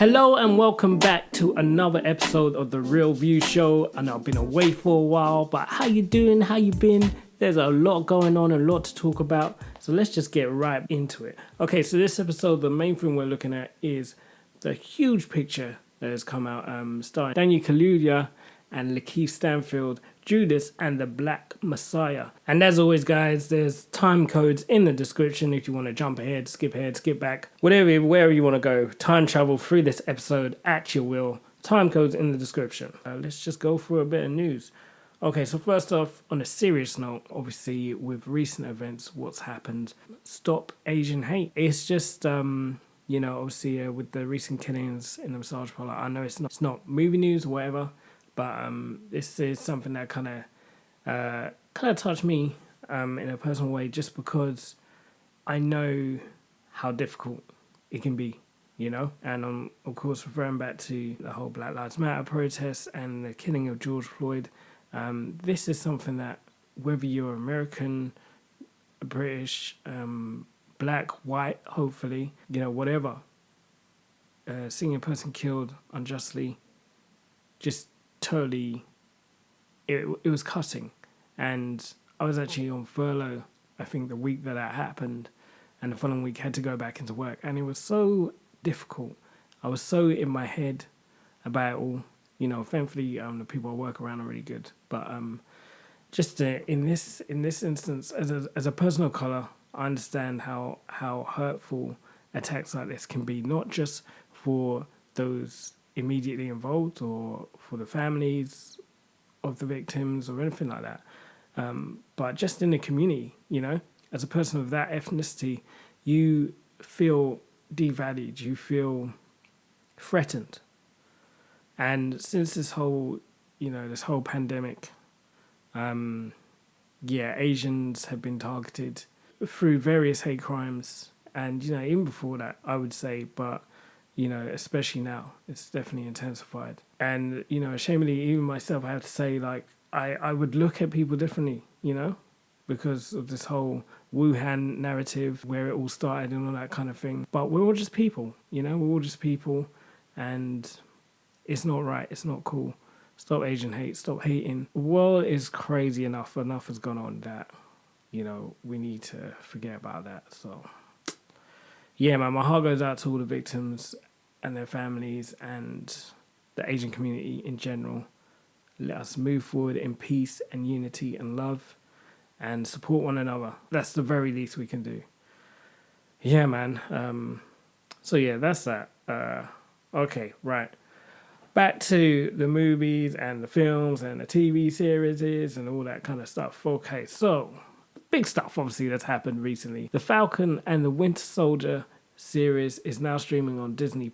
Hello and welcome back to another episode of The Real View Show. I know I've been away for a while, but how you doing? How you been? There's a lot going on, a lot to talk about. So let's just get right into it. Okay, so this episode, the main thing we're looking at is the huge picture that has come out starring Kaluuya and Lakeith Stanfield, Judas and the Black Messiah. And as always, guys, there's time codes in the description if you want to jump ahead, skip back, wherever you want to go. Time travel through this episode at your will. Time codes in the description. Let's just go through a bit of news. Okay, so first off, on a serious note, obviously with recent events, what's happened? Stop Asian hate. It's just obviously with the recent killings in the massage parlor. I know it's not movie news or whatever. But this is something that kind of touched me in a personal way, just because I know how difficult it can be, And of course, referring back to the whole Black Lives Matter protests and the killing of George Floyd, this is something that whether you're American, British, black, white, hopefully, whatever, seeing a person killed unjustly, just totally, it was cutting. And I was actually on furlough, I think the week that happened, and the following week had to go back into work, and it was so difficult. I was so in my head about it all. Thankfully the people I work around are really good, but just in this instance, as a person of color, I understand how hurtful attacks like this can be, not just for those immediately involved or for the families of the victims or anything like that, but just in the community, as a person of that ethnicity, you feel devalued, you feel threatened. And since this whole pandemic, Asians have been targeted through various hate crimes, and even before that, I would say, but especially now, it's definitely intensified. And, ashamedly, even myself, I have to say, I would look at people differently, because of this whole Wuhan narrative, where it all started and all that kind of thing. But we're all just people, we're all just people, and it's not right, it's not cool. Stop Asian hate, stop hating. The world is crazy enough has gone on that, we need to forget about that, so... Yeah, man, my heart goes out to all the victims and their families and the Asian community in general. Let us move forward in peace and unity and love and support one another. That's the very least we can do. Yeah, man. So, yeah, that's that. Okay, right. Back to the movies and the films and the TV series and all that kind of stuff. Okay, so... big stuff, obviously, that's happened recently. The Falcon and the Winter Soldier series is now streaming on Disney+.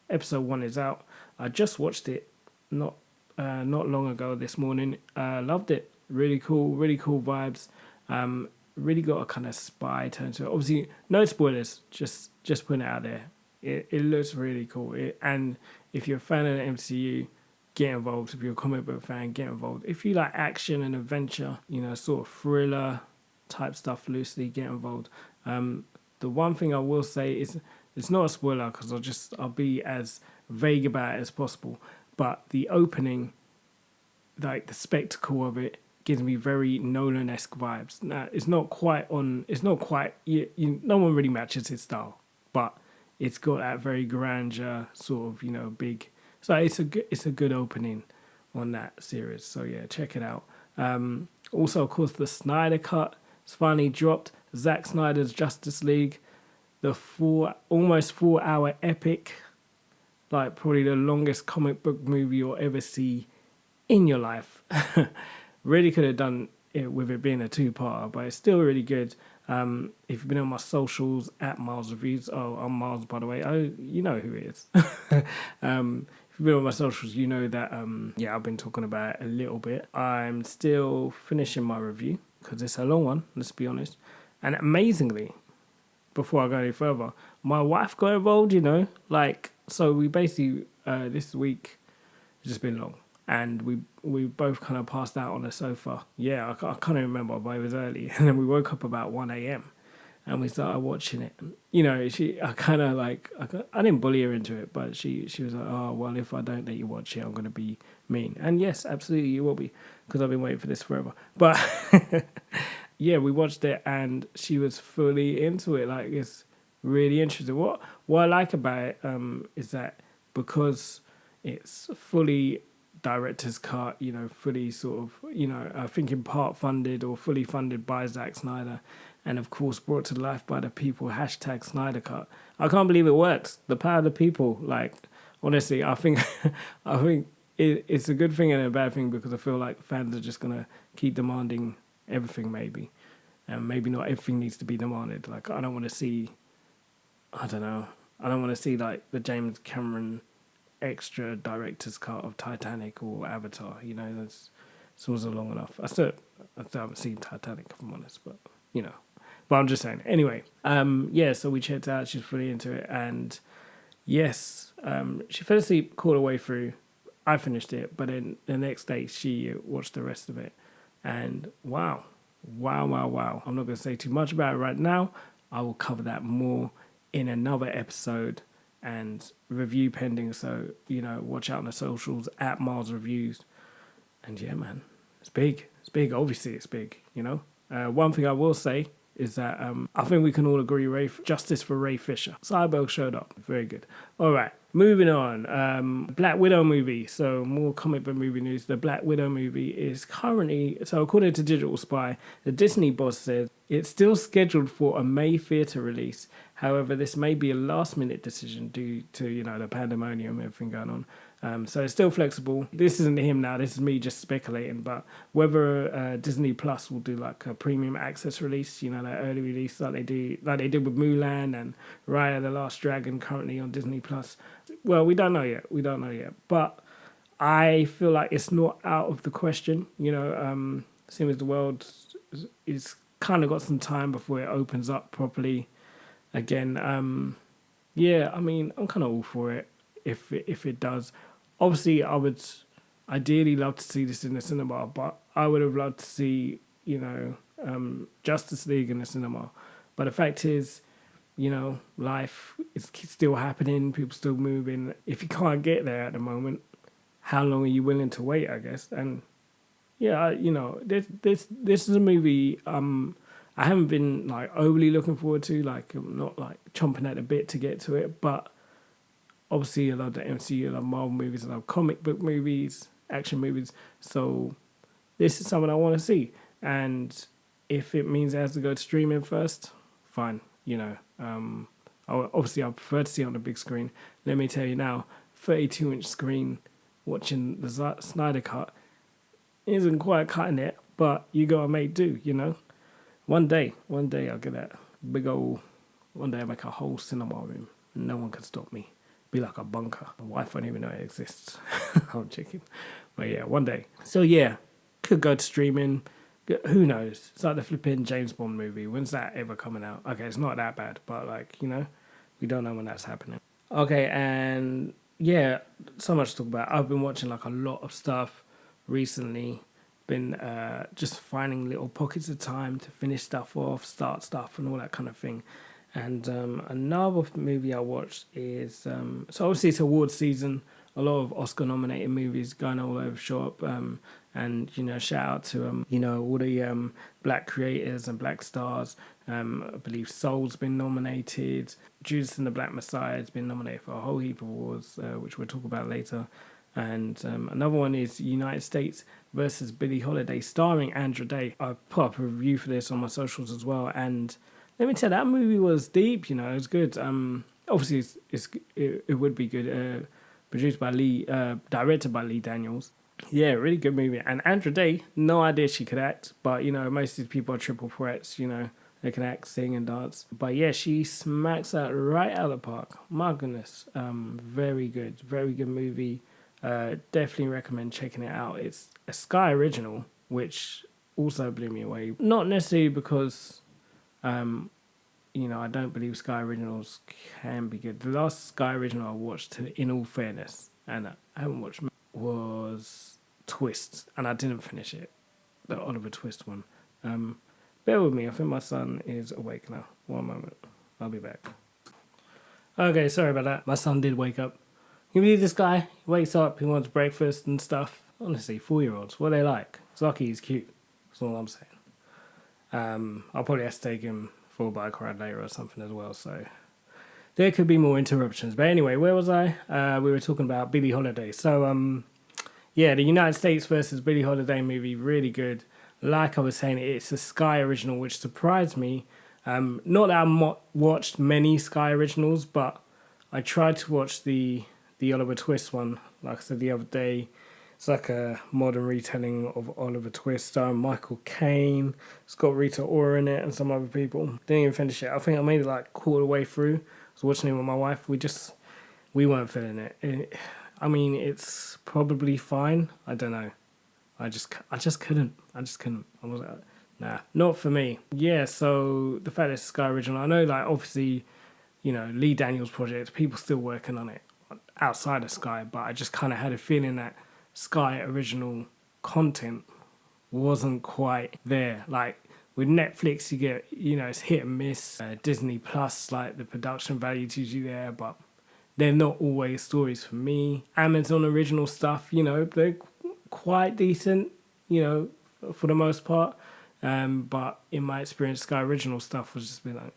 Episode 1 is out. I just watched it not long ago this morning. Loved it. Really cool vibes. Really got a kind of spy turn to it. Obviously, no spoilers. Just putting it out there. It looks really cool. And if you're a fan of the MCU, get involved. If you're a comic book fan, get involved. If you like action and adventure, sort of thriller type stuff loosely, get involved. The one thing I will say is it's not a spoiler because I'll be as vague about it as possible. But the opening, like the spectacle of it, gives me very Nolan-esque vibes. Now it's not quite. No one really matches his style, but it's got that very grandeur sort of big. So it's a good opening on that series. So yeah, check it out. Also, of course, the Snyder Cut has finally dropped. Zack Snyder's Justice League, the almost 4-hour epic, like probably the longest comic book movie you'll ever see in your life. Really could have done it with it being a 2-parter, but it's still really good. If you've been on my socials at Miles Reviews, I'm Miles, by the way. You know who it is. If you've been on my socials, you know that I've been talking about it a little bit. I'm still finishing my review because it's a long one, let's be honest. And amazingly, before I go any further, my wife got involved, so we basically this week has just been long. And we both kind of passed out on the sofa. Yeah, I can't even remember, but it was early. And then we woke up about 1 a.m. and we started watching it. You know, I kind of like, I didn't bully her into it, but she was like, oh, well, if I don't let you watch it, I'm going to be mean. And yes, absolutely, you will be, because I've been waiting for this forever. But yeah, we watched it, and she was fully into it. Like, it's really interesting. What I like about it is that because it's fully director's cut, you know, fully sort of, you know, I think in part funded or fully funded by Zack Snyder, and of course brought to life by the people, hashtag Snyder Cut. I can't believe it works. The power of the people. Like, honestly, I think it's a good thing and a bad thing, because I feel like fans are just gonna keep demanding everything, maybe, and maybe not everything needs to be demanded. Like, I don't want to see, I don't know, I don't want to see like the James Cameron extra director's cut of Titanic or Avatar. You know, that's also long enough. I still haven't seen Titanic, if I'm honest, but you know. But I'm just saying. Anyway, yeah. So we checked out. She's fully into it, and yes, she fell asleep quarter way through. I finished it, but then the next day she watched the rest of it, and wow. I'm not going to say too much about it right now. I will cover that more in another episode, and review pending. So, you know, watch out on the socials at Miles Reviews. And yeah, man, it's big. It's big. Obviously, it's big. You know, one thing I will say is that I think we can all agree, justice for Ray Fisher. Cyborg showed up. Very good. All right, moving on. Black Widow movie. So more comic book movie news. The Black Widow movie is currently, so according to Digital Spy, the Disney boss says it's still scheduled for a May theatre release. However, this may be a last-minute decision due to, you know, the pandemonium, everything going on. So it's still flexible. This isn't him now. This is me just speculating. But whether Disney Plus will do like a premium access release, you know, that early release like they did with Mulan and Raya the Last Dragon currently on Disney Plus. Well, we don't know yet. But I feel like it's not out of the question. You know, same as the world is kind of got some time before it opens up properly again. Yeah, I mean, I'm kind of all for it if it does. Obviously, I would ideally love to see this in the cinema, but I would have loved to see, you know, Justice League in the cinema. But the fact is, you know, life is still happening, people still moving. If you can't get there at the moment, how long are you willing to wait, I guess? And yeah, you know, this is a movie I haven't been like overly looking forward to. Like, I'm not like chomping at the bit to get to it, but obviously I love the MCU, I love Marvel movies, I love comic book movies, action movies. So this is something I want to see, and if it means it has to go to streaming first, fine. You know, obviously I prefer to see it on the big screen. Let me tell you now, 32-inch screen watching the Snyder Cut isn't quite cutting it, but you gotta make do. You know. One day I'll get that big old. One day I'll make a whole cinema room. No one can stop me. Be like a bunker. My wife won't even know it exists. I'm joking. But yeah, one day. So yeah, could go to streaming. Who knows? It's like the flipping James Bond movie. When's that ever coming out? Okay, it's not that bad, but like, you know, we don't know when that's happening. Okay, and yeah, so much to talk about. I've been watching like a lot of stuff recently. Been just finding little pockets of time to finish stuff off, start stuff, and all that kind of thing. And another movie I watched is so obviously it's awards season. A lot of Oscar-nominated movies going all over shop. And you know, shout out to you know, all the black creators and black stars. I believe Soul's been nominated. Judas and the Black Messiah has been nominated for a whole heap of awards, which we'll talk about later. And another one is United States versus Billie Holiday, starring Andra Day. I put up a review for this on my socials as well, and let me tell you, that movie was deep. You know, it was good. Obviously, it would be good. Produced by directed by Lee Daniels. Yeah, really good movie. And Andra Day, no idea she could act, but you know, most of these people are triple threats. You know, they can act, sing, and dance. But yeah, she smacks that right out of the park. My goodness, very good movie. Definitely recommend checking it out. It's a Sky original, which also blew me away. Not necessarily because, you know, I don't believe Sky originals can be good. The last Sky original I watched, in all fairness, and I haven't watched, was Twist, and I didn't finish it. The Oliver Twist one. Bear with me. I think my son is awake now. One moment. I'll be back. Okay, sorry about that. My son did wake up. You believe this guy? He wakes up, he wants breakfast and stuff. Honestly, 4-year-olds, what are they like? It's lucky he's cute. That's all I'm saying. I'll probably have to take him for a bike ride later or something as well, so there could be more interruptions. But anyway, where was I? We were talking about Billie Holiday. So, yeah, the United States versus Billie Holiday movie, really good. Like I was saying, it's a Sky original, which surprised me. Not that I watched many Sky originals, but I tried to watch the Oliver Twist one, like I said the other day. It's like a modern retelling of Oliver Twist, starring Michael Caine. It's got Rita Ora in it and some other people. Didn't even finish it. I think I made it like quarter way through. I was watching it with my wife. We weren't feeling it. I mean, it's probably fine. I don't know. I just couldn't. I was like, nah, not for me. Yeah, so the fact it's Sky original, I know like obviously, Lee Daniels' project, people still working on it outside of Sky, but I just kind of had a feeling that Sky original content wasn't quite there. Like with Netflix, you get, it's hit and miss. Disney Plus, like the production value is usually there, but they're not always stories for me. Amazon original stuff, they're quite decent, for the most part. But in my experience, Sky original stuff was just been like,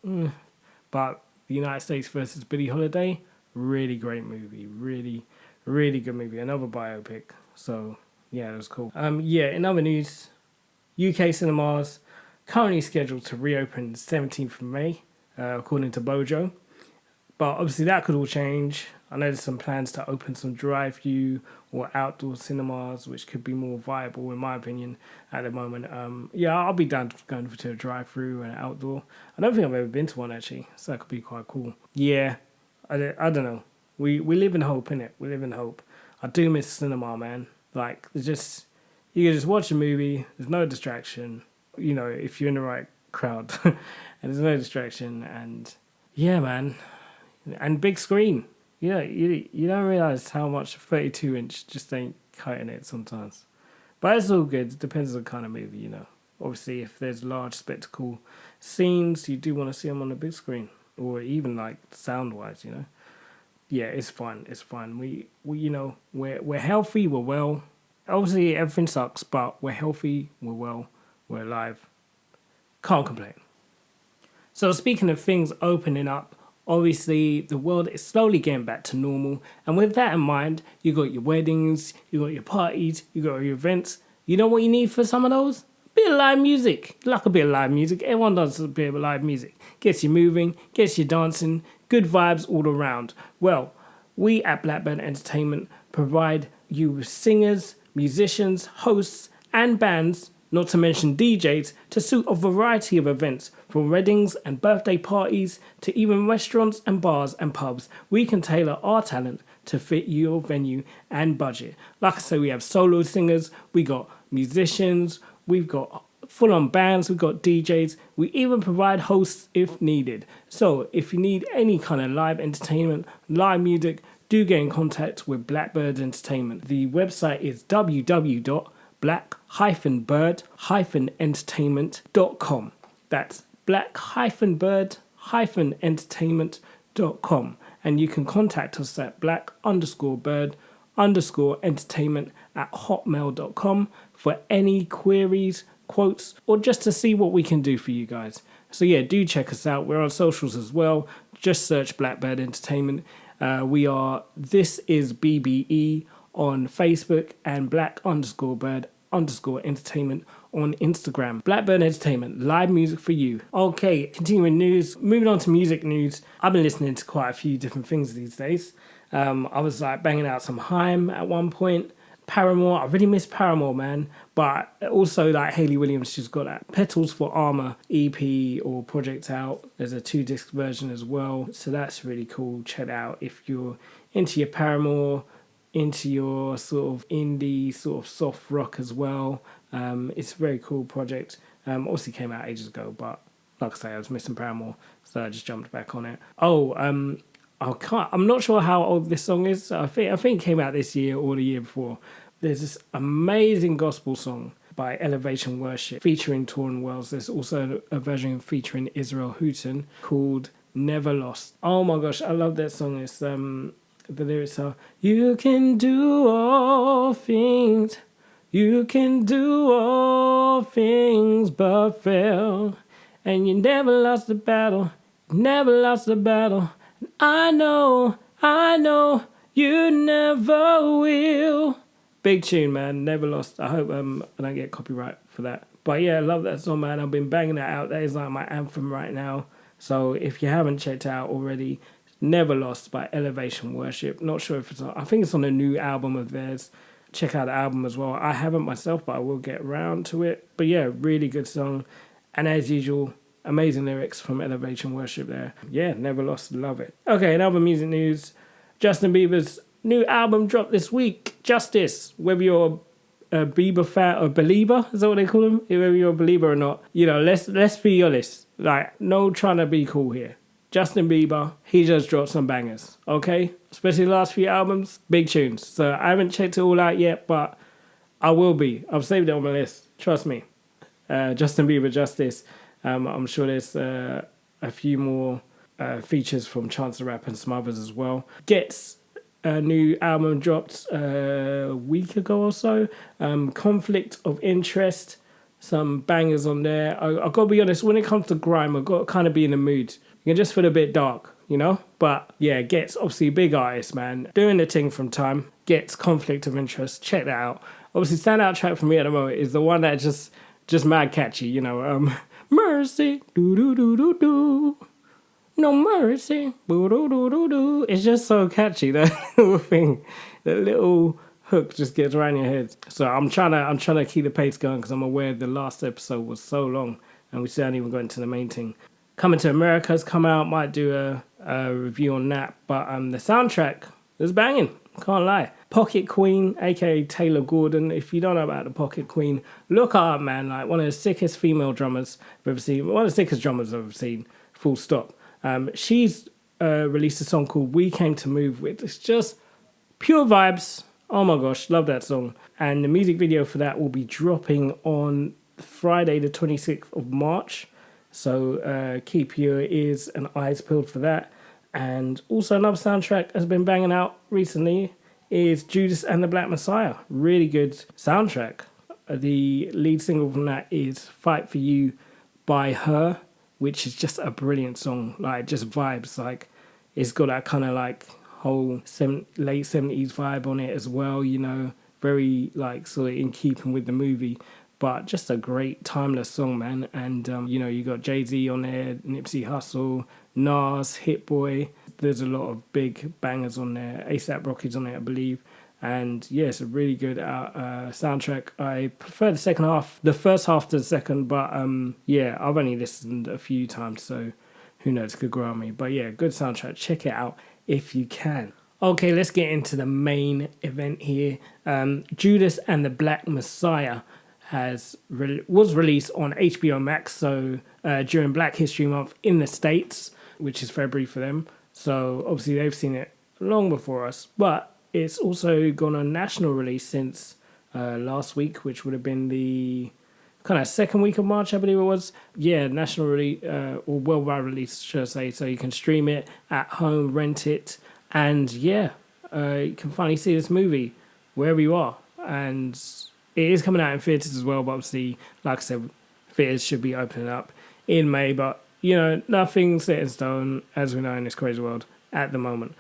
But the United States versus Billie Holiday, really great movie. Really, really good movie. Another biopic. So, yeah, it was cool. In other news, UK cinemas currently scheduled to reopen 17th of May, according to Bojo. But obviously that could all change. I know there's some plans to open some drive-through or outdoor cinemas, which could be more viable, in my opinion, at the moment. I'll be down to going to a drive-through and outdoor. I don't think I've ever been to one, actually, so that could be quite cool. Yeah, I don't know. We live in hope, innit? We live in hope. I do miss cinema, man. Like, you can just watch a movie, there's no distraction, if you're in the right crowd, and there's no distraction, and yeah, man. And big screen. You don't realise how much a 32-inch just ain't cutting it sometimes. But it's all good. It depends on the kind of movie, Obviously, if there's large spectacle scenes, you do want to see them on the big screen. Or even, like, sound-wise, Yeah, it's fine. It's fine. We're healthy, we're well. Obviously, everything sucks, but we're healthy, we're well, we're alive. Can't complain. So speaking of things opening up, obviously, the world is slowly getting back to normal. And with that in mind, you got your weddings, you got your parties, you got your events. You know what you need for some of those? A bit of live music. You like a bit of live music. Everyone does a bit of live music. Gets you moving, gets you dancing. Good vibes all around. Well, we at Blackbird Entertainment provide you with singers, musicians, hosts, and bands, not to mention DJs, to suit a variety of events, from weddings and birthday parties to even restaurants and bars and pubs. We can tailor our talent to fit your venue and budget. Like I said, we have solo singers, we got musicians, we've got full-on bands, we've got DJs, we even provide hosts if needed. So if you need any kind of live entertainment, live music, do get in contact with Blackbird Entertainment. The website is black-bird-entertainment.com. That's black-bird-entertainment.com. And you can contact us at black_bird_entertainment@hotmail.com for any queries, quotes, or just to see what we can do for you guys. So yeah, do check us out. We're on socials as well. Just search Blackbird Entertainment. We are This Is BBE on Facebook and black_bird_entertainment on Instagram. Blackbird Entertainment, live music for you. Okay, continuing news. Moving on to music news. I've been listening to quite a few different things these days. I was like banging out some Haim at one point. Paramore, I really miss Paramore, man. But also like Hayley Williams, she's got that Petals for Armour EP or project out. There's a 2-disc version as well. So that's really cool. Check it out if you're into your Paramore, into your sort of indie, sort of soft rock as well. It's a very cool project. Obviously came out ages ago, but like I say, I was missing Paramore, so I just jumped back on it. I'm not sure how old this song is. I think it came out this year or the year before. There's this amazing gospel song by Elevation Worship featuring Torrin Wells. There's also a version featuring Israel Houghton called Never Lost. Oh my gosh, I love that song. It's the lyrics are, you can do all things, you can do all things but fail, and you never lost the battle, never lost the battle. I know, you never will. Big tune, man. Never lost. I hope I don't get copyright for that. But yeah, I love that song, man. I've been banging that out. That is like my anthem right now. So if you haven't checked out already, Never Lost by Elevation Worship. Not sure if it's on, I think it's on a new album of theirs. Check out the album as well. I haven't myself, but I will get around to it. But yeah, really good song. And as usual, amazing lyrics from Elevation Worship there. Yeah, Never Lost. Love it. Okay, in other music news, Justin Bieber's new album dropped this week, Justice. Whether you're a Bieber fan or believer, is that what they call him? Whether you're a believer or not, you know, let's be honest. Like, no trying to be cool here. Justin Bieber, he just dropped some bangers, okay? Especially the last few albums, big tunes. So I haven't checked it all out yet, but I will be. I've saved it on my list. Trust me. Justin Bieber, Justice. I'm sure there's a few more features from Chance the Rapper and some others as well. Gets a new album dropped a week ago or so. Conflict of Interest. Some bangers on there. I've got to be honest, when it comes to grime, I've got to kind of be in the mood. You can just feel a bit dark, you know? But yeah, Gets obviously a big artist, man. Doing the thing from time. Gets Conflict of Interest. Check that out. Obviously, standout track for me at the moment is the one that just mad catchy, you know. Mercy, do do do do do. No mercy, do do do do do. It's just so catchy, that little thing. That little hook just gets around your head. So I'm trying to keep the pace going because I'm aware the last episode was so long and we still haven't even got into the main thing. Coming to America's come out, might do a review on that, but the soundtrack is banging, can't lie. Pocket Queen, aka Taylor Gordon. If you don't know about the Pocket Queen, look her up, man. Like one of the sickest female drummers I've ever seen. One of the sickest drummers I've ever seen. Full stop. She's released a song called We Came to Move With. It's just pure vibes. Oh my gosh, love that song. And the music video for that will be dropping on Friday the 26th of March. So keep your ears and eyes peeled for that. And also another soundtrack has been banging out recently is Judas and the Black Messiah. Really good soundtrack. The lead single from that is Fight For You by Her, which is just a brilliant song. Like, just vibes. Like, it's got that kind of like whole late 70s vibe on it as well, you know. Very like sort of in keeping with the movie. But just a great timeless song, man. And, you know, you got Jay-Z on there, Nipsey Hussle, Nas, Hit Boy. There's a lot of big bangers on there. A$AP Rocky's on there, I believe. And, yeah, it's a really good soundtrack. I prefer the first half to the second. But, yeah, I've only listened a few times, so who knows, could grow on me. But, yeah, good soundtrack. Check it out if you can. Okay, let's get into the main event here. Judas and the Black Messiah was released on HBO Max, so during Black History Month in the States, which is February for them. So obviously they've seen it long before us, but it's also gone on national release since last week, which would have been the kind of second week of March, I believe it was. Yeah, national release, or worldwide release, should I say. So you can stream it at home, rent it, and yeah, you can finally see this movie wherever you are. And it is coming out in theatres as well, but obviously, like I said, theatres should be opening up in May, but, you know, nothing's set in stone, as we know in this crazy world at the moment.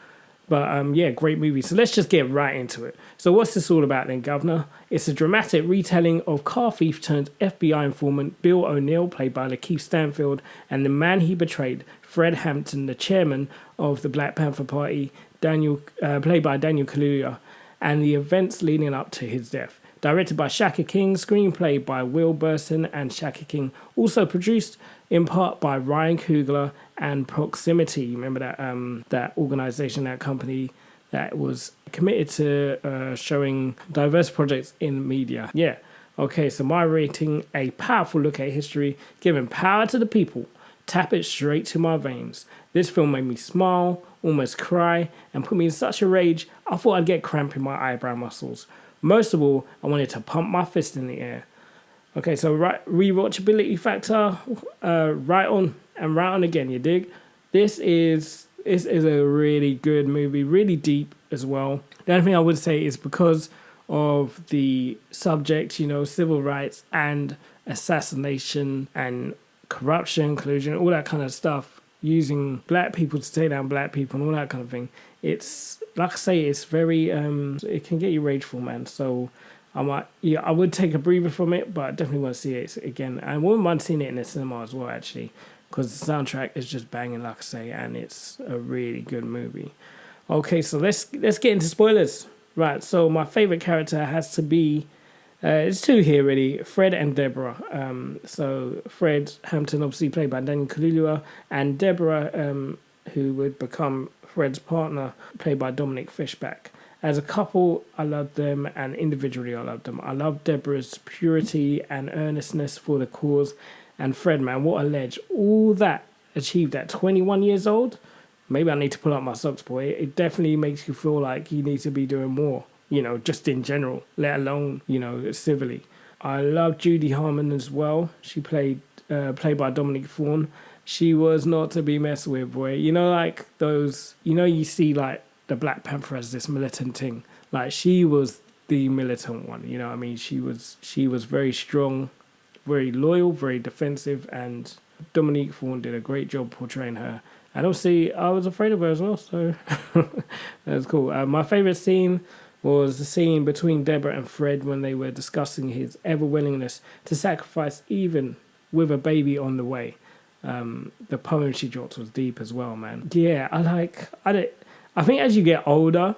But, yeah, great movie. So let's just get right into it. So what's this all about then, Governor? It's a dramatic retelling of car thief turned FBI informant Bill O'Neill, played by Lakeith Stanfield, and the man he betrayed, Fred Hampton, the chairman of the Black Panther Party, played by Daniel Kaluuya, and the events leading up to his death. Directed by Shaka King, screenplay by Will Burson and Shaka King. Also produced in part by Ryan Coogler and Proximity. Remember that organisation, that company that was committed to showing diverse projects in media. Yeah. Okay, so my rating, a powerful look at history, giving power to the people. Tap it straight to my veins. This film made me smile, almost cry, and put me in such a rage, I thought I'd get cramp in my eyebrow muscles. Most of all, I wanted to pump my fist in the air. Okay, so rewatchability factor, right on and right on again. You dig? This is a really good movie, really deep as well. The only thing I would say is because of the subject, civil rights and assassination and corruption, collusion, all that kind of stuff, using black people to take down black people and all that kind of thing. It's like I say, it's very it can get you rageful, man. So I would take a breather from it, but I definitely want to see it again. I wouldn't mind seeing it in the cinema as well, actually, because the soundtrack is just banging, like I say, and it's a really good movie. Okay, so let's get into spoilers. Right, so my favorite character has to be it's two here really, Fred and Deborah. So Fred Hampton, obviously played by Daniel Kaluuya, and Deborah, who would become Fred's partner, played by Dominic Fishback. As a couple, I love them, and individually, I love them. I love Deborah's purity and earnestness for the cause, and Fred, man, what a ledge! All that achieved at 21 years old. Maybe I need to pull up my socks, boy. It definitely makes you feel like you need to be doing more, just in general, let alone, civilly. I love Judy Harmon as well. She played by Dominique Fawn. She was not to be messed with, boy. Like those, you see like the Black Panther as this militant thing. Like she was the militant one, you know what I mean? She was very strong, very loyal, very defensive, and Dominique Fawn did a great job portraying her. And obviously, I was afraid of her as well, so that was cool. My favourite scene was the scene between Deborah and Fred when they were discussing his ever-willingness to sacrifice even with a baby on the way. The poem she dropped was deep as well, man. Yeah, I think as you get older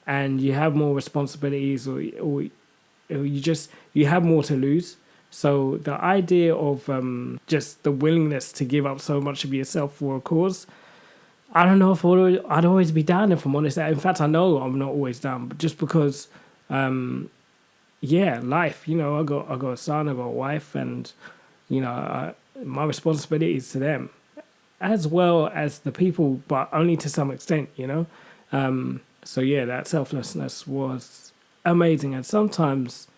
and you have more responsibilities or you have more to lose. So the idea of just the willingness to give up so much of yourself for a cause, I don't know if I'd always be down, if I'm honest. In fact, I know I'm not always down, but just because, life, I got a son, I got a wife, and, my responsibility is to them, as well as the people, but only to some extent, So yeah, that selflessness was amazing, and sometimes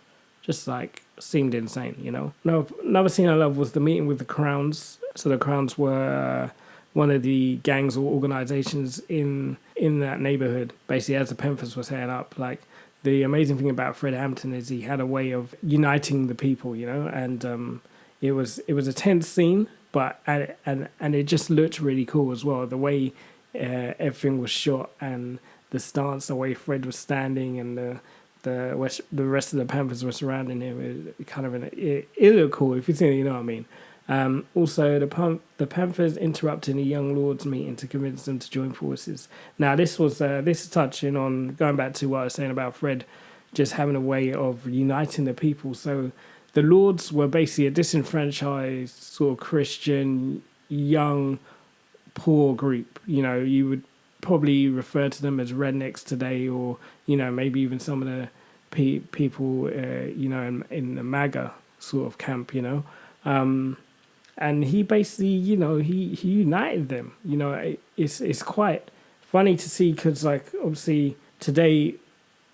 just like seemed insane, No, another scene I love was the meeting with the Crowns. So the Crowns were one of the gangs or organizations in that neighborhood. Basically, as the Panthers were setting up, like the amazing thing about Fred Hampton is he had a way of uniting the people, and it was a tense scene, but and it just looked really cool as well. The way everything was shot and the stance, the way Fred was standing, and the rest of the Panthers were surrounding him. It looked cool. If you've seen it, you know what I mean. Also, the Panthers interrupting a young lords meeting to convince them to join forces. Now, this is touching on, going back to what I was saying about Fred just having a way of uniting the people. So the lords were basically a disenfranchised sort of Christian, young, poor group. You would probably refer to them as rednecks today, or maybe even some of the people in the MAGA sort of camp, and he basically he united them. It's quite funny to see, because like obviously today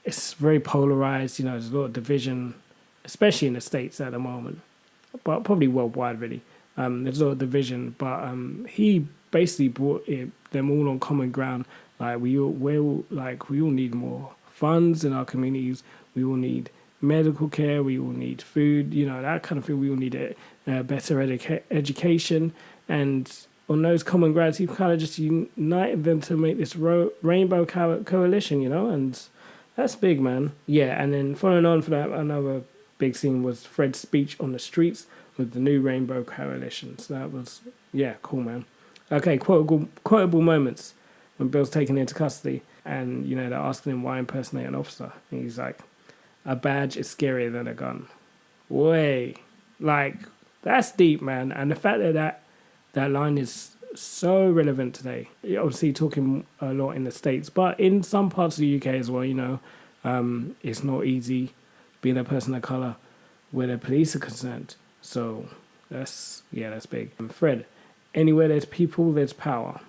it's very polarized. There's a lot of division, especially in the States at the moment, but probably worldwide really. There's a lot of division, but he basically brought them all on common ground. Like we all need more funds in our communities. We all need medical care. We all need food. That kind of thing. We all need a better education. And on those common grounds, he kind of just united them to make this rainbow coalition. And that's big, man. Yeah, and then following on from that, another big scene was Fred's speech on the streets with the new rainbow coalition. So that was, cool, man. Okay, quotable moments when Bill's taken into custody and, they're asking him why impersonate an officer. And he's like, a badge is scarier than a gun. Way. Like, that's deep, man. And the fact that line is so relevant today. You're obviously talking a lot in the States, but in some parts of the UK as well, it's not easy being a person of colour where the police are concerned. So that's big. And Fred, anywhere there's people, there's power.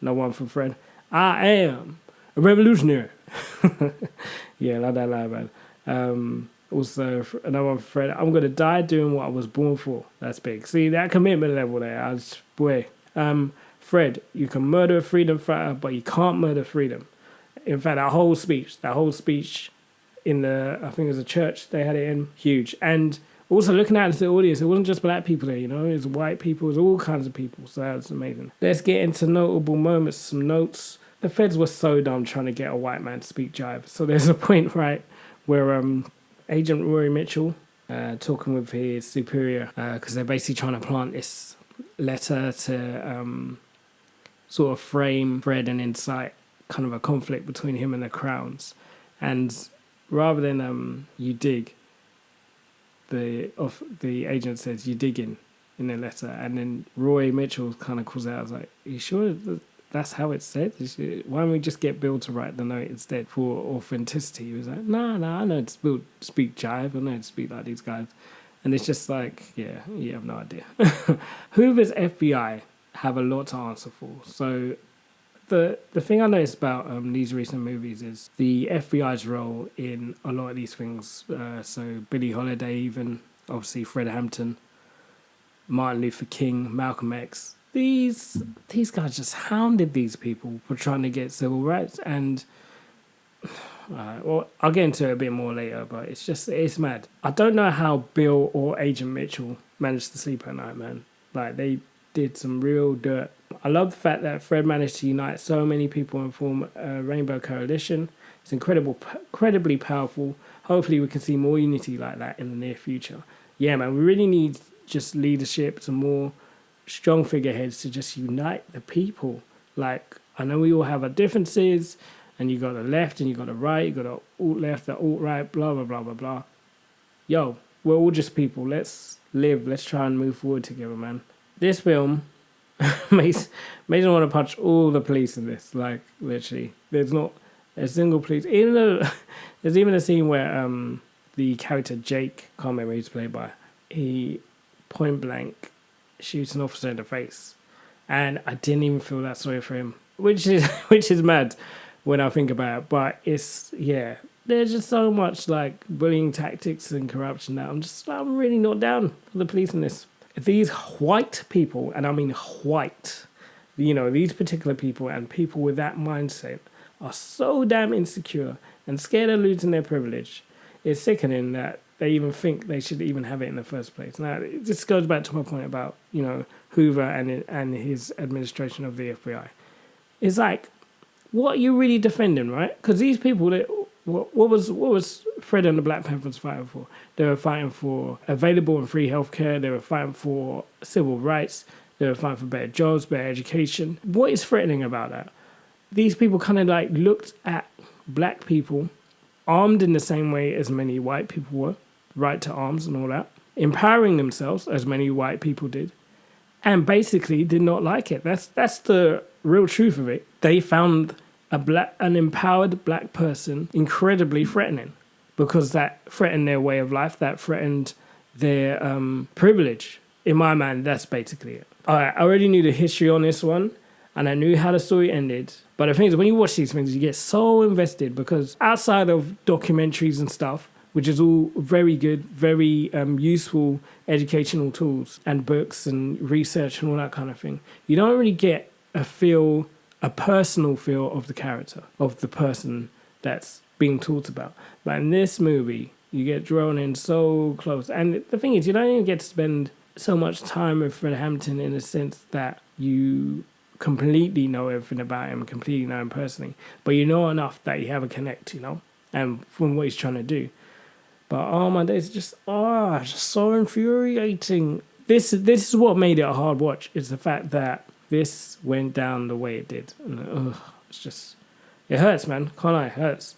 No one from Fred. I am a revolutionary. Yeah, like that line, man. Also, another one for Fred. I'm going to die doing what I was born for. That's big. See, that commitment level there. Boy. Fred, you can murder a freedom fighter, but you can't murder freedom. In fact, that whole speech in I think it was a church they had it in, huge. And also looking out into the audience, it wasn't just black people there, you know, it was white people, it was all kinds of people. So that's amazing. Let's get into notable moments, some notes. The feds were so dumb trying to get a white man to speak jive. So there's a point, right, where Agent Rory Mitchell talking with his superior, because they're basically trying to plant this letter to sort of frame Fred and incite kind of a conflict between him and the Crowns. And rather than you dig, the agent says you dig in the letter, and then Roy Mitchell kind of calls out, I was like, are you sure that's how it's said? Why don't we just get Bill to write the note instead for authenticity? He was like, no, I know to speak jive, I know to speak like these guys. And it's just like, yeah, you have no idea. Hoover's FBI have a lot to answer for. So the thing I noticed about these recent movies is the FBI's role in a lot of these things. So Billie Holiday, even obviously Fred Hampton, Martin Luther King, Malcolm X. These guys just hounded these people for trying to get civil rights. And well, I'll get into it a bit more later, but it's mad. I don't know how Bill or Agent Mitchell managed to sleep at night, man. Like, they did some real dirt. I love the fact that Fred managed to unite so many people and form a rainbow coalition. It's incredibly powerful. Hopefully we can see more unity like that in the near future. Yeah, man, we really need just leadership, some more strong figureheads to just unite the people. Like, I know we all have our differences, and you got the left and you got the right, you got the alt-left, the alt-right, blah, blah, blah, blah, blah. Yo, we're all just people. Let's live. Let's try and move forward together, man. This film makes me want to punch all the police in this. Like, literally. There's not a single police. Even though there's even a scene where the character Jake, can't remember who he's played by, he point blank shoots an officer in the face. And I didn't even feel that sorry for him, which is mad when I think about it. But it's, yeah, there's just so much like bullying tactics and corruption that I'm really not down for the police in this. These white people, and I mean white, you know, these particular people and people with that mindset are so damn insecure and scared of losing their privilege. It's sickening that they even think they should even have it in the first place. Now, this goes back to my point about, you know, Hoover and his administration of the FBI. It's like, what are you really defending, right? Because these people, what was Fred and the Black Panthers fighting for? They were fighting for available and free healthcare. They were fighting for civil rights. They were fighting for better jobs, better education. What is threatening about that? These people kind of like looked at black people armed in the same way as many white people were, right to arms and all that, empowering themselves as many white people did, and basically did not like it. That's the real truth of it. They found an empowered black person incredibly threatening because that threatened their way of life, that threatened their privilege. In my mind, that's basically it. All right, I already knew the history on this one, and I knew how the story ended. But the thing is, when you watch these things, you get so invested because outside of documentaries and stuff, which is all very good, very useful educational tools and books and research and all that kind of thing, you don't really get a personal feel of the character, of the person that's being talked about. But in this movie, you get drawn in so close. And the thing is, you don't even get to spend so much time with Fred Hampton in the sense that you completely know everything about him, completely know him personally. But you know enough that you have a connect, you know, and from what he's trying to do. But oh my days, just so infuriating. This is what made it a hard watch, is the fact that this went down the way it did. And, it hurts, man. Can't lie, it hurts.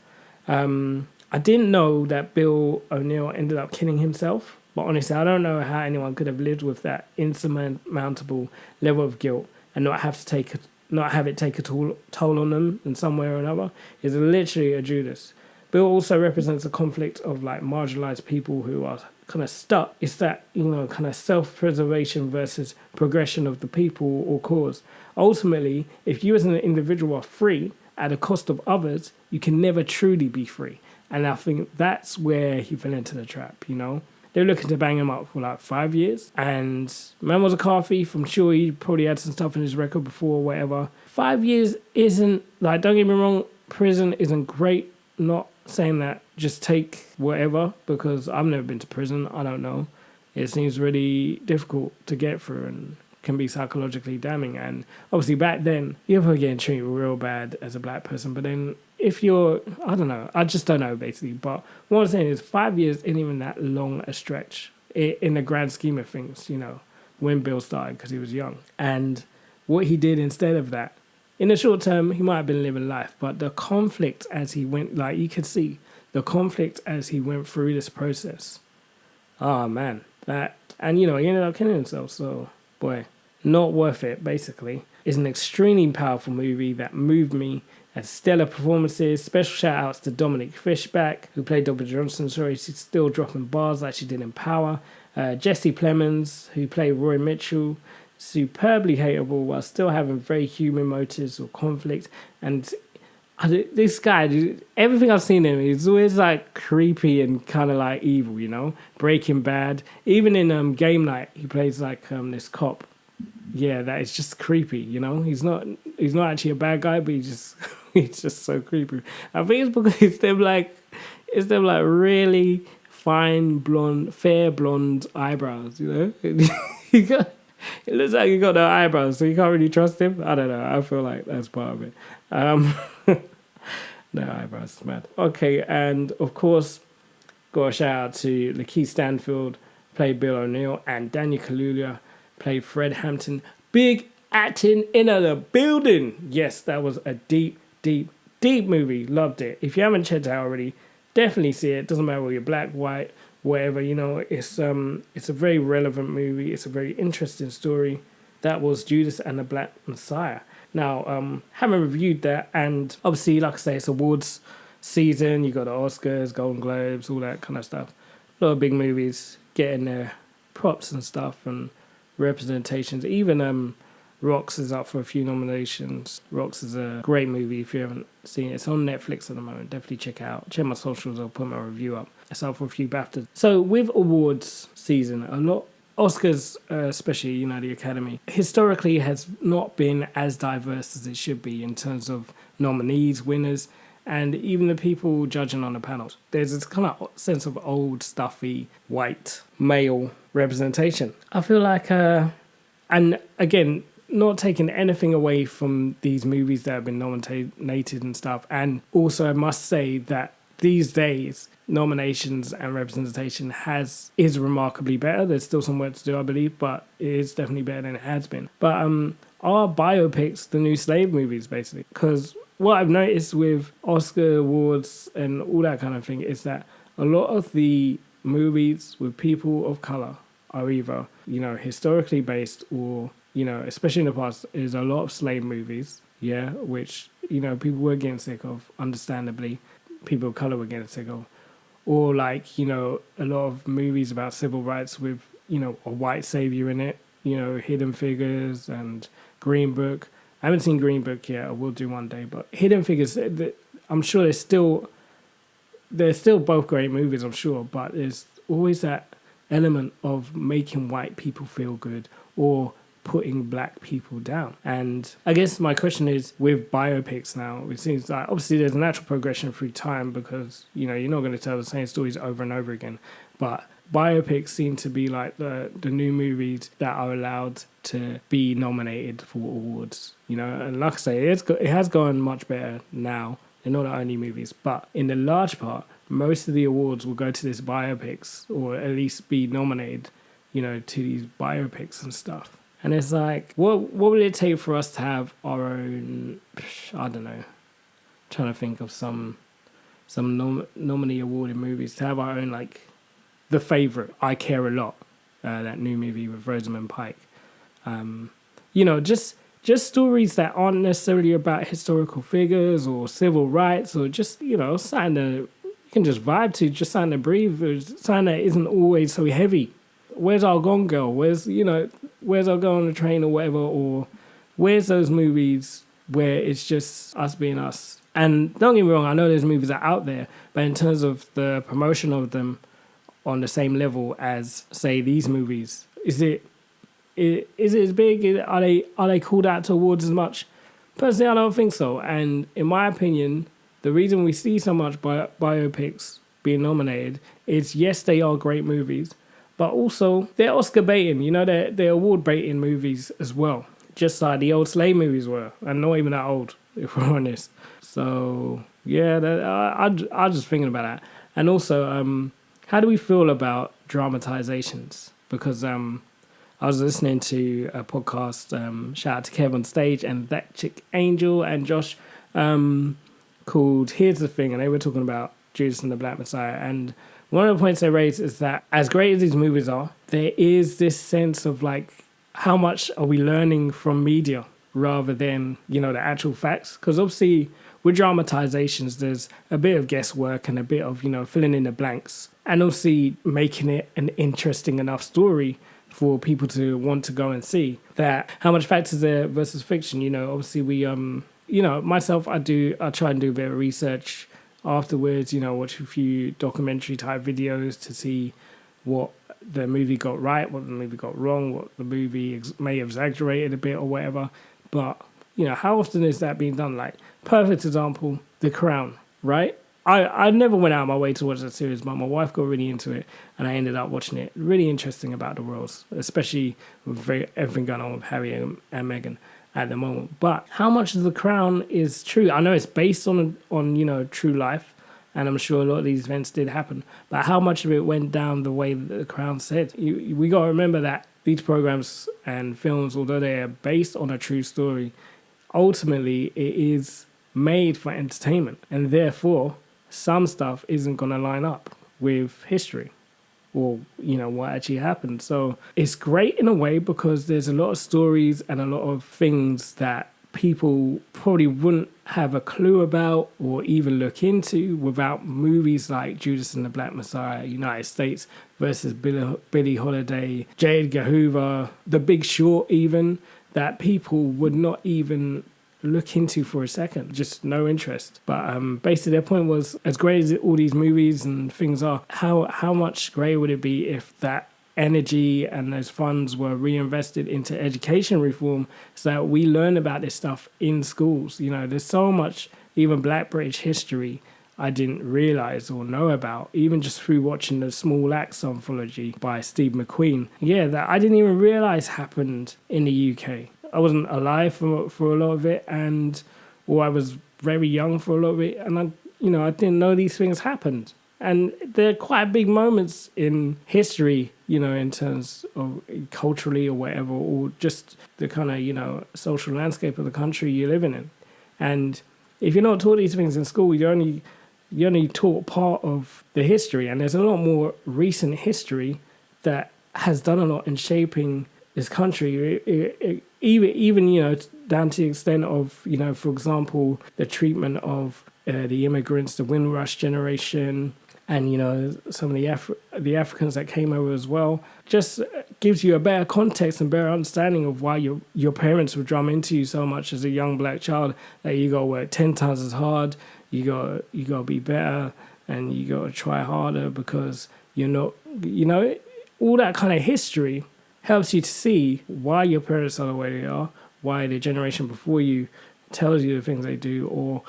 I didn't know that Bill O'Neill ended up killing himself. But honestly, I don't know how anyone could have lived with that insurmountable level of guilt and not have it take a toll on them in some way or another. Is literally a Judas. Bill also represents a conflict of like marginalized people who are kind of stuck. It's that, you know, kind of self-preservation versus progression of the people or cause. Ultimately, if you as an individual are free at the cost of others, you can never truly be free. And I think that's where he fell into the trap, you know? They were looking to bang him up for like 5 years. And man was a car thief. I'm sure he probably had some stuff in his record before or whatever. 5 years isn't, like, don't get me wrong, prison isn't great. Not saying that just take whatever, because I've never been to prison. I don't know. It seems really difficult to get through and can be psychologically damning. And obviously back then, you're probably getting treated real bad as a black person. But then if you're, I don't know, I just don't know basically. But what I'm saying is 5 years isn't even that long a stretch in the grand scheme of things, you know, when Bill started, because he was young. And what he did instead of that, in the short term, he might have been living life, but the conflict as he went, like you could see, the conflict as he went through this process. Oh man, that, and you know, he ended up killing himself, so boy, not worth it, basically. It's an extremely powerful movie that moved me. Had stellar performances. Special shout outs to Dominic Fishback, who played Dr. Johnson. Sorry, she's still dropping bars like she did in Power. Jesse Plemons, who played Roy Mitchell, superbly hateable while still having very human motives or conflict. And this guy, everything I've seen him, he's always like creepy and kind of like evil, you know? Breaking Bad. Even in Game Night, he plays like this cop. Yeah, that is just creepy, you know? He's not actually a bad guy, but he's just so creepy. I think it's because it's them like really fine fair blonde eyebrows, you know? It looks like he got no eyebrows, so you can't really trust him. I don't know. I feel like that's part of it. No eyebrows, mad. Okay, and of course, got a shout out to Lakeith Stanfield, played Bill O'Neill, and Daniel Kaluuya played Fred Hampton. Big acting in the building. Yes, that was a deep movie. Loved it. If you haven't checked it out already, definitely see it. Doesn't matter whether you're black, white, whatever, you know, it's a very relevant movie. It's a very interesting story. That was Judas and the Black Messiah. Now, haven't reviewed that, and obviously, like I say, it's awards season. You got the Oscars, Golden Globes, all that kind of stuff. A lot of big movies getting their props and stuff and representations. Even Rocks is up for a few nominations. Rocks is a great movie if you haven't seen it. It's on Netflix at the moment. Definitely check it out. Check my socials. I'll put my review up. It's up for a few BAFTAs. So with awards season, a lot Oscars, especially, you know, the Academy, historically has not been as diverse as it should be in terms of nominees, winners, and even the people judging on the panels. There's this kind of sense of old, stuffy, white, male representation. I feel like, and again, not taking anything away from these movies that have been nominated and stuff. And also I must say that these days, nominations and representation is remarkably better. There's still some work to do, I believe, but it is definitely better than it has been. But are biopics the new slave movies, basically? Because what I've noticed with Oscar awards and all that kind of thing is that a lot of the movies with people of color are either, you know, historically based or, you know, especially in the past, is a lot of slave movies, yeah, which, you know, people were getting sick of, understandably. People of color were getting sick of. Or like, you know, a lot of movies about civil rights with, you know, a white savior in it, you know, Hidden Figures and Green Book. I haven't seen Green Book yet. I will do one day. But Hidden Figures, I'm sure they're still both great movies, I'm sure. But there's always that element of making white people feel good or putting black people down. And I guess my question is, with biopics now, it seems like obviously there's a natural progression through time because, you know, you're not going to tell the same stories over and over again. But biopics seem to be like the new movies that are allowed to be nominated for awards, you know. And like I say, it has gone much better now. They're not the only movies, but in the large part, most of the awards will go to these biopics, or at least be nominated, you know, to these biopics and stuff. And it's like, what will it take for us to have our own, I don't know, trying to think of some nominee awarded movies, to have our own, like, The Favourite, I Care a Lot, that new movie with Rosamund Pike. You know, just stories that aren't necessarily about historical figures or civil rights, or just, you know, something that you can just vibe to, just something to breathe, or something that isn't always so heavy. Where's Our Gone Girl? Where's Our Girl on the Train or whatever? Or where's those movies where it's just us being us? And don't get me wrong, I know there's movies that are out there, but in terms of the promotion of them on the same level as, say, these movies, is it as big? Are they called out to awards as much? Personally, I don't think so. And in my opinion, the reason we see so much biopics being nominated is, yes, they are great movies, but also they're Oscar baiting. You know, they're award baiting movies as well, just like the old slave movies were, and not even that old, if we're honest. So yeah, I was just thinking about that. And also, how do we feel about dramatizations? Because I was listening to a podcast, shout out to Kev on stage and that chick Angel and Josh, called Here's the Thing, and they were talking about Judas and the Black Messiah. And one of the points they raised is that as great as these movies are, there is this sense of like, how much are we learning from media rather than, you know, the actual facts? Because obviously with dramatizations, there's a bit of guesswork and a bit of, you know, filling in the blanks, and obviously making it an interesting enough story for people to want to go and see. That how much fact is there versus fiction? You know, obviously we you know, myself, I try and do a bit of research afterwards, you know, watch a few documentary type videos to see what the movie got right, what the movie got wrong, what the movie may have exaggerated a bit or whatever. But, you know, how often is that being done? Like, perfect example, The Crown, right? I never went out of my way to watch that series, but my wife got really into it, and I ended up watching it. Really interesting about the royals, especially with everything going on with Harry and Meghan at the moment. But how much of The Crown is true? I know it's based on you know, true life, and I'm sure a lot of these events did happen. But how much of it went down the way that The Crown said? We got to remember that these programs and films, although they are based on a true story, ultimately it is made for entertainment, and therefore some stuff isn't going to line up with history or, you know, what actually happened. So it's great in a way because there's a lot of stories and a lot of things that people probably wouldn't have a clue about or even look into without movies like Judas and the Black Messiah, United States versus Billie Holiday, J. Edgar Hoover, The Big Short even, that people would not even look into for a second, just no interest. But basically their point was, as great as all these movies and things are, how much greater would it be if that energy and those funds were reinvested into education reform so that we learn about this stuff in schools? You know, there's so much, even Black British history, I didn't realise or know about, even just through watching the Small Axe anthology by Steve McQueen. Yeah, that I didn't even realise happened in the UK. I wasn't alive for a lot of it, or I was very young for a lot of it, and I didn't know these things happened. And they're quite big moments in history, you know, in terms of culturally or whatever, or just the kind of, you know, social landscape of the country you're living in. And if you're not taught these things in school, you're only taught part of the history, and there's a lot more recent history that has done a lot in shaping this country, even you know, down to the extent of, you know, for example, the treatment of the immigrants, the Windrush generation, and, you know, some of the Africans that came over as well, just gives you a better context and better understanding of why your parents would drum into you so much as a young Black child that you got to work 10 times as hard, you got to be better, and you got to try harder because you're not, you know, all that kind of history helps you to see why your parents are the way they are, why the generation before you tells you the things they do, or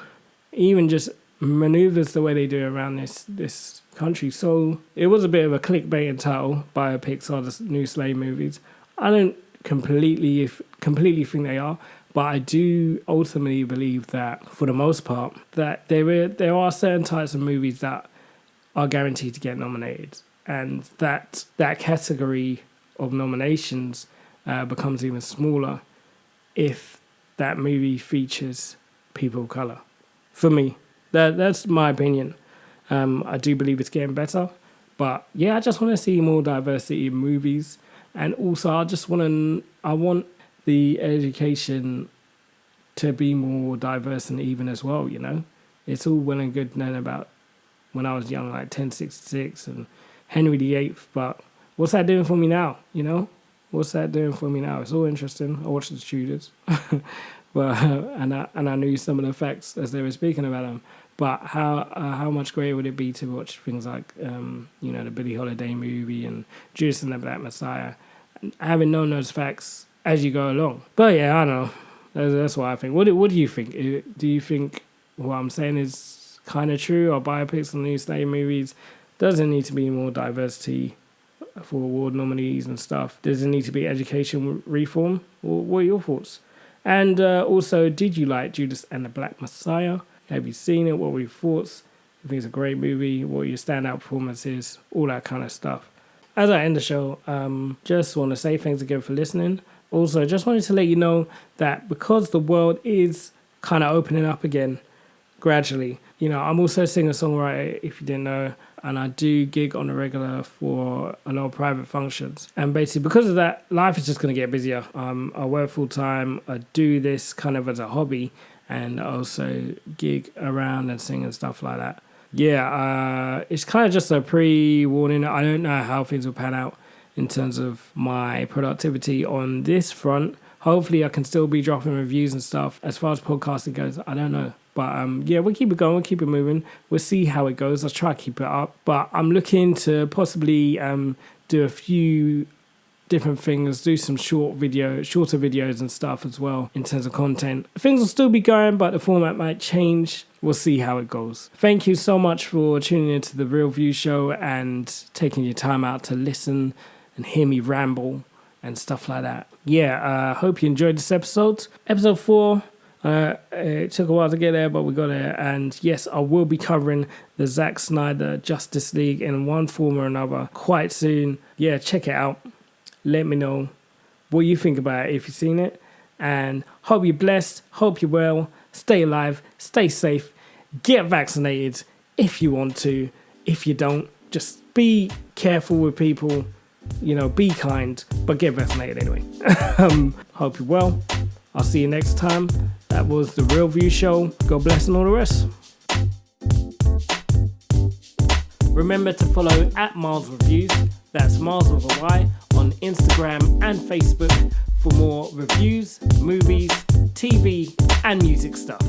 even just maneuvers the way they do around this country. So it was a bit of a clickbait title, biopics are the new slave movies. I don't completely think they are, but I do ultimately believe that, for the most part, that there are certain types of movies that are guaranteed to get nominated, and that category of nominations becomes even smaller if that movie features people of colour. For me, that's my opinion. I do believe it's getting better, but yeah, I just want to see more diversity in movies, and also I want the education to be more diverse and even as well. You know, it's all well and good knowing about when I was young, like 1066 and Henry VIII, but what's that doing for me now? You know, what's that doing for me now? It's all interesting. I watched the Judas, but and I knew some of the facts as they were speaking about them. But how much greater would it be to watch things like the Billie Holiday movie and Judas and the Black Messiah, and having known those facts as you go along. But yeah, I don't know. That's what I think. What do you think? Do you think what I'm saying is kind of true? Or biopics and new slave movies? Does there need to be more diversity for award nominees and stuff? Does there need to be education reform? What are your thoughts? And also, did you like Judas and the Black Messiah? Have you seen it? What were your thoughts? I think it's a great movie. What are your standout performances? All that kind of stuff. As I end the show, just want to say thanks again for listening. Also, just wanted to let you know that because the world is kind of opening up again gradually, I'm also a singer-songwriter, if you didn't know, and I do gig on a regular for a lot of private functions. And basically, because of that, life is just going to get busier. I work full-time. I do this kind of as a hobby, and also gig around and sing and stuff like that. Yeah, it's kind of just a pre-warning. I don't know how things will pan out in terms of my productivity on this front. Hopefully I can still be dropping reviews and stuff. As far as podcasting goes, I don't know. But yeah, we'll keep it going, we'll keep it moving. We'll see how it goes. I'll try to keep it up. But I'm looking to possibly do a few different things, do some shorter videos and stuff as well in terms of content. Things will still be going, but the format might change. We'll see how it goes. Thank you so much for tuning into the Real View Show and taking your time out to listen and hear me ramble and stuff like that. Yeah, hope you enjoyed this episode. Episode 4, it took a while to get there, but we got there. And yes, I will be covering the Zack Snyder Justice League in one form or another quite soon. Yeah, check it out. Let me know what you think about it if you've seen it. And hope you're blessed, hope you're well, stay alive, stay safe, get vaccinated if you want to. If you don't, just be careful with people. Be kind, but get vaccinated anyway. Hope you're well. I'll see you next time. That was the Real View Show. God bless and all the rest. Remember to follow @Miles Reviews, that's Miles with a Y, on Instagram and Facebook for more reviews, movies, TV and music stuff.